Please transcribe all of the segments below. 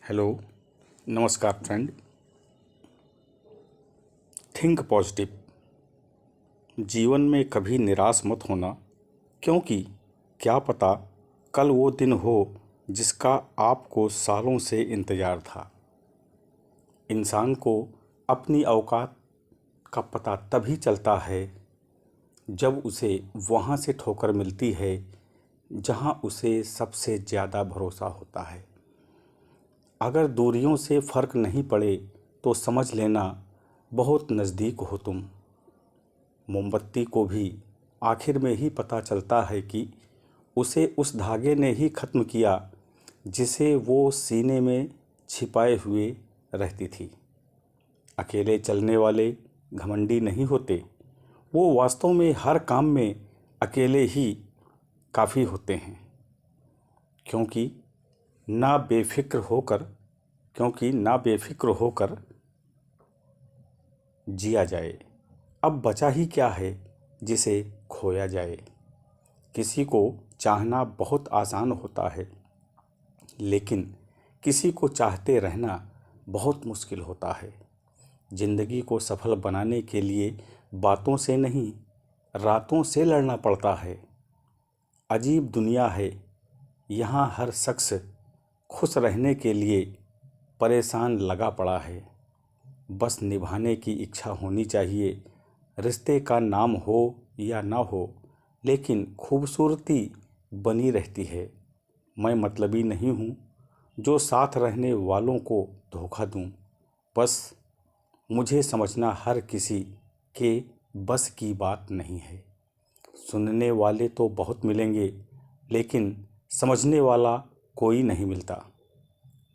Hello, नमस्कार friend. Think positive. जीवन में कभी निराश मत होना, क्योंकि क्या पता कल वो दिन हो जिसका आपको सालों से इंतज़ार था। इंसान को अपनी औकात का पता तभी चलता है जब उसे वहाँ से ठोकर मिलती है जहाँ उसे सबसे ज़्यादा भरोसा होता है। अगर दूरियों से फ़र्क नहीं पड़े तो समझ लेना बहुत नज़दीक हो तुम। मोमबत्ती को भी आखिर में ही पता चलता है कि उसे उस धागे ने ही ख़त्म किया जिसे वो सीने में छिपाए हुए रहती थी। अकेले चलने वाले घमंडी नहीं होते, वो वास्तव में हर काम में अकेले ही काफ़ी होते हैं। क्योंकि ना बेफिक्र होकर क्योंकि ना बेफिक्र होकर जिया जाए। अब बचा ही क्या है जिसे खोया जाए। किसी को चाहना बहुत आसान होता है, लेकिन किसी को चाहते रहना बहुत मुश्किल होता है। ज़िंदगी को सफल बनाने के लिए बातों से नहीं, रातों से लड़ना पड़ता है। अजीब दुनिया है, यहाँ हर शख्स खुश रहने के लिए परेशान लगा पड़ा है। बस निभाने की इच्छा होनी चाहिए। रिश्ते का नाम हो या ना हो, लेकिन खूबसूरती बनी रहती है। मैं मतलबी नहीं हूँ जो साथ रहने वालों को धोखा दूँ। बस मुझे समझना हर किसी के बस की बात नहीं है। सुनने वाले तो बहुत मिलेंगे, लेकिन समझने वाला कोई नहीं मिलता।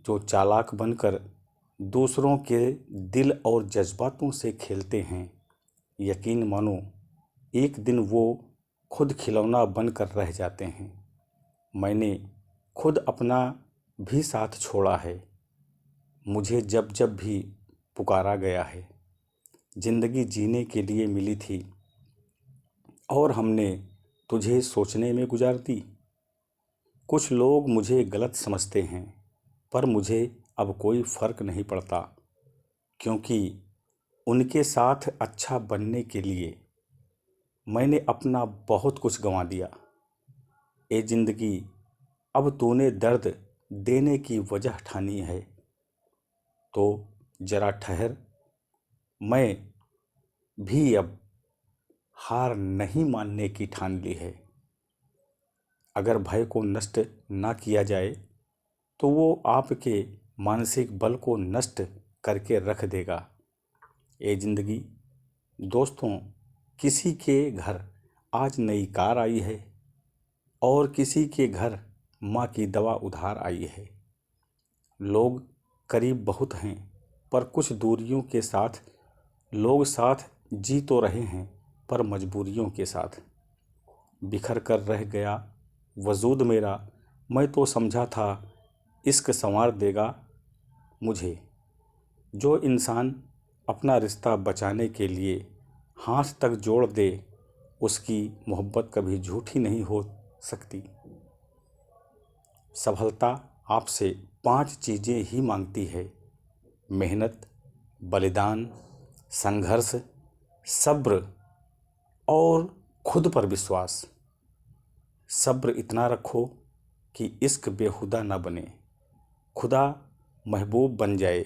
जो चालाक बनकर दूसरों के दिल और जज्बातों से खेलते हैं, यकीन मानो एक दिन वो खुद खिलौना बनकर रह जाते हैं। मैंने खुद अपना भी साथ छोड़ा है। मुझे जब जब भी पुकारा गया है। ज़िंदगी जीने के लिए मिली थी और हमने तुझे सोचने में गुजार दी। कुछ लोग मुझे गलत समझते हैं, पर मुझे अब कोई फ़र्क नहीं पड़ता, क्योंकि उनके साथ अच्छा बनने के लिए मैंने अपना बहुत कुछ गंवा दिया। ए ज़िंदगी, अब तूने दर्द देने की वजह ठानी है तो ज़रा ठहर। मैं भी अब हार नहीं मानने की ठान ली है। अगर भय को नष्ट ना किया जाए तो वो आपके मानसिक बल को नष्ट करके रख देगा। ए ज़िंदगी, दोस्तों, किसी के घर आज नई कार आई है और किसी के घर माँ की दवा उधार आई है। लोग करीब बहुत हैं, पर कुछ दूरियों के साथ। लोग साथ जी तो रहे हैं, पर मजबूरियों के साथ। बिखर कर रह गया वजूद मेरा। मैं तो समझा था इश्क संवार देगा मुझे। जो इंसान अपना रिश्ता बचाने के लिए हाथ तक जोड़ दे, उसकी मोहब्बत कभी झूठी नहीं हो सकती। सफलता आपसे 5 चीज़ें ही मांगती है: मेहनत, बलिदान, संघर्ष, सब्र और खुद पर विश्वास। सब्र इतना रखो कि इश्क बेहुदा ना बने। खुदा महबूब बन जाए,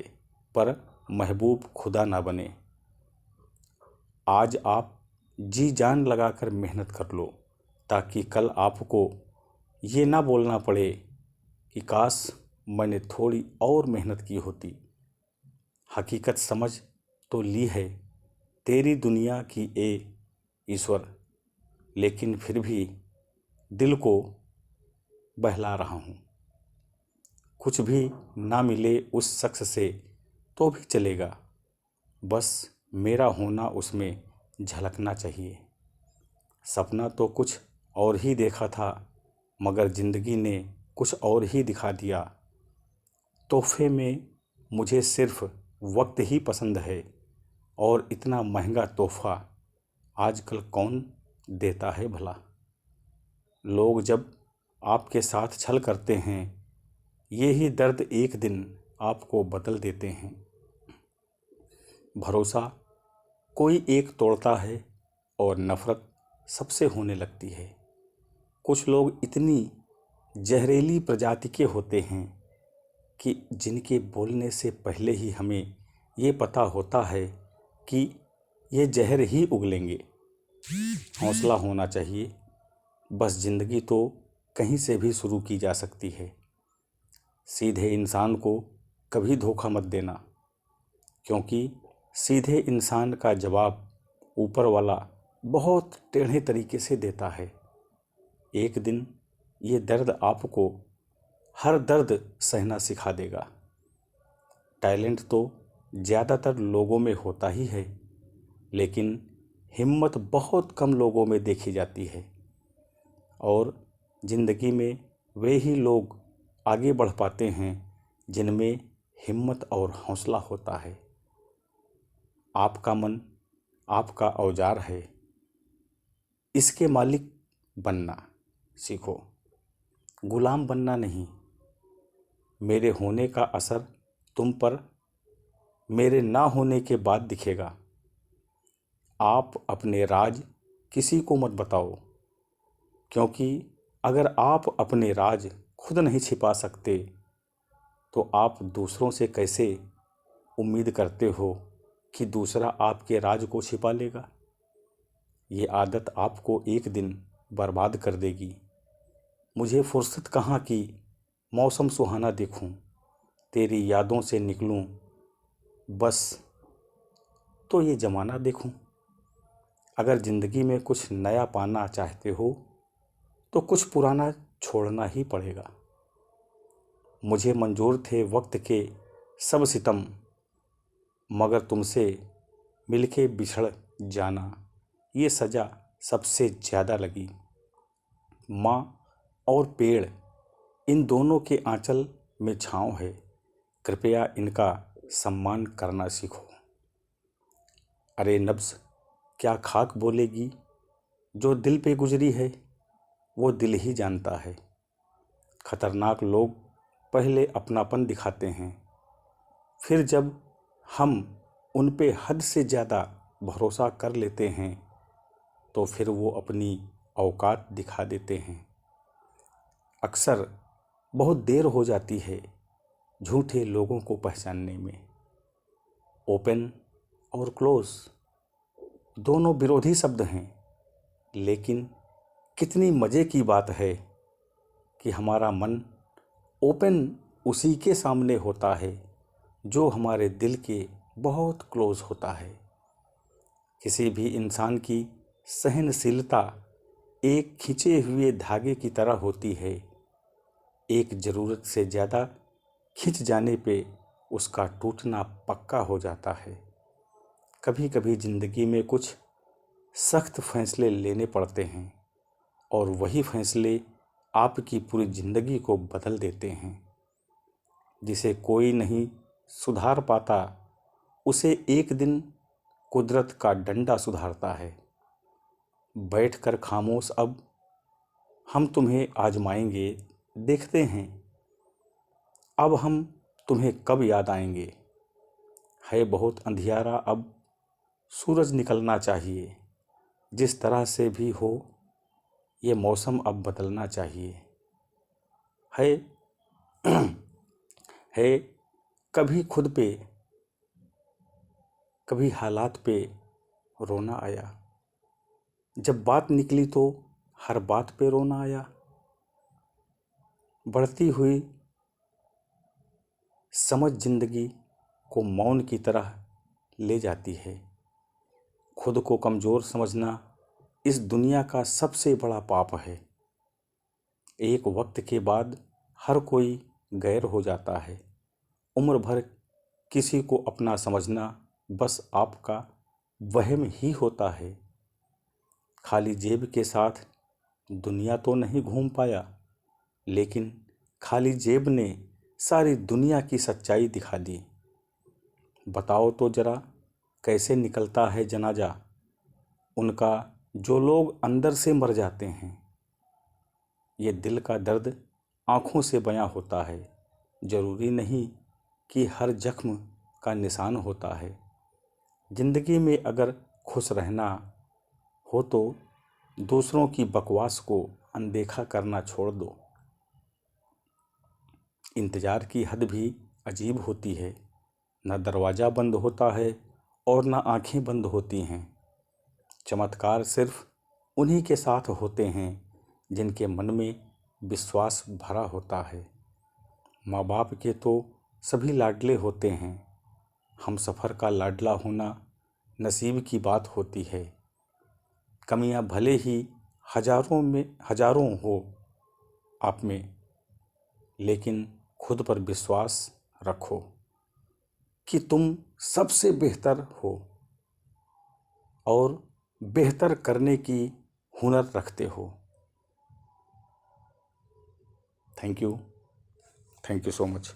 पर महबूब खुदा ना बने। आज आप जी जान लगाकर मेहनत कर लो, ताकि कल आपको ये ना बोलना पड़े कि काश मैंने थोड़ी और मेहनत की होती। हकीकत समझ तो ली है तेरी दुनिया की ए ईश्वर, लेकिन फिर भी दिल को बहला रहा हूँ। कुछ भी ना मिले उस शख्स से तो भी चलेगा, बस मेरा होना उसमें झलकना चाहिए। सपना तो कुछ और ही देखा था, मगर ज़िंदगी ने कुछ और ही दिखा दिया। तोहफे में मुझे सिर्फ वक्त ही पसंद है, और इतना महंगा तोहफा आजकल कौन देता है भला। लोग जब आपके साथ छल करते हैं, ये ही दर्द एक दिन आपको बदल देते हैं। भरोसा कोई एक तोड़ता है और नफ़रत सबसे होने लगती है। कुछ लोग इतनी जहरीली प्रजाति के होते हैं कि जिनके बोलने से पहले ही हमें ये पता होता है कि ये जहर ही उगलेंगे। हौसला होना चाहिए, बस ज़िंदगी तो कहीं से भी शुरू की जा सकती है। सीधे इंसान को कभी धोखा मत देना, क्योंकि सीधे इंसान का जवाब ऊपर वाला बहुत टेढ़े तरीके से देता है। एक दिन ये दर्द आपको हर दर्द सहना सिखा देगा। टैलेंट तो ज़्यादातर लोगों में होता ही है, लेकिन हिम्मत बहुत कम लोगों में देखी जाती है। और ज़िंदगी में वे ही लोग आगे बढ़ पाते हैं जिनमें हिम्मत और हौसला होता है। आपका मन आपका औजार है, इसके मालिक बनना सीखो, गुलाम बनना नहीं। मेरे होने का असर तुम पर मेरे ना होने के बाद दिखेगा। आप अपने राज किसी को मत बताओ, क्योंकि अगर आप अपने राज खुद नहीं छिपा सकते तो आप दूसरों से कैसे उम्मीद करते हो कि दूसरा आपके राज को छिपा लेगा। ये आदत आपको एक दिन बर्बाद कर देगी। मुझे फुर्सत कहाँ कि मौसम सुहाना देखूं, तेरी यादों से निकलूं, बस तो ये ज़माना देखूं। अगर ज़िंदगी में कुछ नया पाना चाहते हो तो कुछ पुराना छोड़ना ही पड़ेगा। मुझे मंजूर थे वक्त के सब सितम, मगर तुमसे मिलके बिछड़ जाना ये सज़ा सबसे ज़्यादा लगी। माँ और पेड़, इन दोनों के आंचल में छाँव है, कृपया इनका सम्मान करना सीखो। अरे नब्ज़ क्या खाक बोलेगी, जो दिल पे गुजरी है वो दिल ही जानता है। खतरनाक लोग पहले अपनापन दिखाते हैं, फिर जब हम उन पे हद से ज़्यादा भरोसा कर लेते हैं तो फिर वो अपनी औकात दिखा देते हैं। अक्सर बहुत देर हो जाती है झूठे लोगों को पहचानने में। ओपन और क्लोज दोनों विरोधी शब्द हैं, लेकिन कितनी मज़े की बात है कि हमारा मन ओपन उसी के सामने होता है जो हमारे दिल के बहुत क्लोज होता है। किसी भी इंसान की सहनशीलता एक खिंचे हुए धागे की तरह होती है। एक ज़रूरत से ज़्यादा खिंच जाने पे उसका टूटना पक्का हो जाता है। कभी कभी ज़िंदगी में कुछ सख्त फैसले लेने पड़ते हैं और वही फैसले आपकी पूरी ज़िंदगी को बदल देते हैं। जिसे कोई नहीं सुधार पाता उसे एक दिन कुदरत का डंडा सुधारता है। बैठकर खामोश अब हम तुम्हें आजमाएंगे, देखते हैं अब हम तुम्हें कब याद आएंगे। है बहुत अंधियारा, अब सूरज निकलना चाहिए। जिस तरह से भी हो ये मौसम अब बदलना चाहिए। है है कभी खुद पे, कभी हालात पे रोना आया। जब बात निकली तो हर बात पे रोना आया। बढ़ती हुई समझ जिंदगी को मौन की तरह ले जाती है। खुद को कमज़ोर समझना इस दुनिया का सबसे बड़ा पाप है। एक वक्त के बाद हर कोई गैर हो जाता है। उम्र भर किसी को अपना समझना बस आपका वहम ही होता है। खाली जेब के साथ दुनिया तो नहीं घूम पाया, लेकिन खाली जेब ने सारी दुनिया की सच्चाई दिखा दी। बताओ तो ज़रा कैसे निकलता है जनाजा उनका जो लोग अंदर से मर जाते हैं। ये दिल का दर्द आँखों से बयां होता है, ज़रूरी नहीं कि हर जख्म का निशान होता है। जिंदगी में अगर खुश रहना हो तो दूसरों की बकवास को अनदेखा करना छोड़ दो। इंतज़ार की हद भी अजीब होती है, न दरवाज़ा बंद होता है और न आंखें बंद होती हैं। चमत्कार सिर्फ उन्हीं के साथ होते हैं जिनके मन में विश्वास भरा होता है। माँ बाप के तो सभी लाडले होते हैं, हम सफ़र का लाडला होना नसीब की बात होती है। कमियां भले ही हजारों हो आप में, लेकिन खुद पर विश्वास रखो कि तुम सबसे बेहतर हो और बेहतर करने की हुनर रखते हो। Thank you so much.